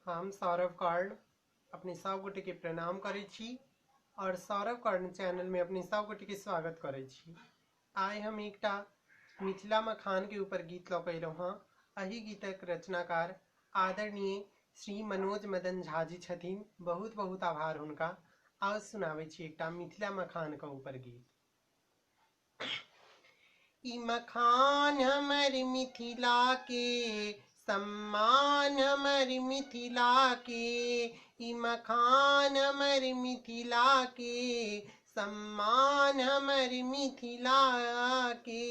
हम सौरभ कर्ण अपनी सब गोटे के प्रणाम करै छी और सौरभ कर्ण चैनल में अपनी सब गोटे के स्वागत करै छी। आइ हम एकटा मिथिला मखान के ऊपर गीत लऽ कऽ अयलहुँ हँ। एहि गीतक रचनाकार आदरणीय श्री मनोज मदन झा जी छथिन। बहुत बहुत आभार हुनका। आज सुनाबै छी एकटा मिथिला मखान के ऊपर गीत। ई मखान हमर मिथिला के सम्मान हमर मिथिला के, ई मखान हमर मिथिला के सम्मान हमर मिथिला के।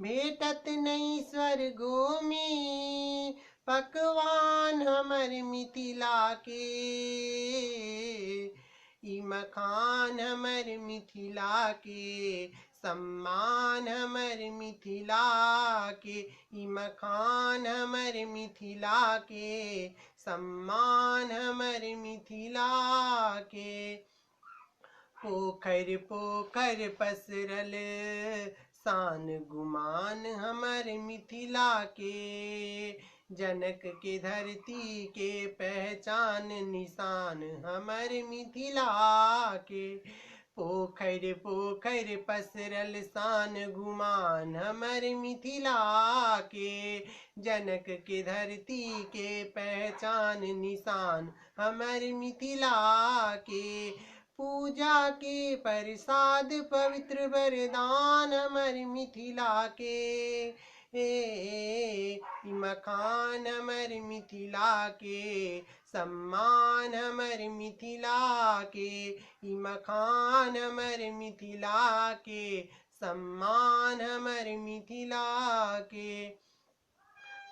भेटत नहीं स्वर्गो में पकवान हमर मिथिला के, ई मखान हमर मिथिला के सम्मान हमर मिथिला के, ई मखान हमर मिथिला के सम्मान हमर मिथिला के। पोखर पोखर पसरल शान गुमान हमर मिथिला के, जनक के धरती के पहचान निशान हमर मिथिला के। पोखर पोखर पसरल शान गुमान हमर मिथिला के, जनक के धरती के पहचान निशान हमर मिथिला के। पूजा के प्रसाद पवित्र वरदान हमर मिथिला के, ई मखान हमर मिथिला के सम्मान हमर मिथिला के, ई मखान हमर मिथिला के सम्मान हमर मिथिला के।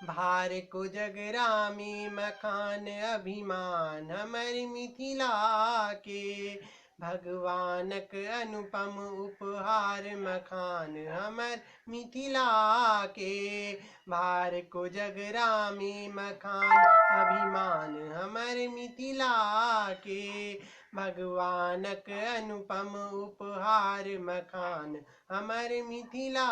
भार को जगरा में मखान अभिमान हमर मिथिला के, भगवानक अनुपम उपहार मखान हमर मिथिला के। भार को जगरा में मखान अभिमान हमर मिथिला के, भगवानक अनुपम उपहार मखान हमर मिथिला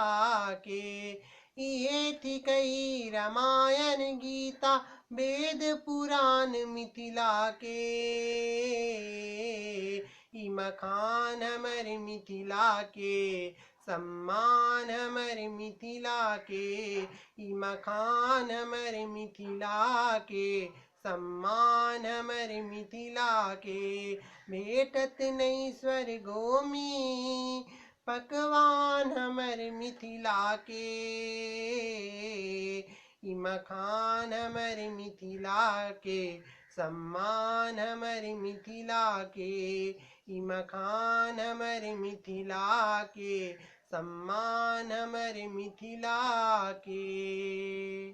के। इहे थिकई रामायण गीता वेद पुराण मिथिला के, ई मखान हमर मिथिला के सम्मान हमर मिथिला के, ई मखान हमर मिथिला के सम्मान हमर मिथिला के। भेटत नहीं स्वर्गो में पकवान हमर मिथिला के, ई मखान हमर मिथिला के सम्मान हमर मिथिला के, ई मखान हमर मिथिला के सम्मान हमर मिथिला के।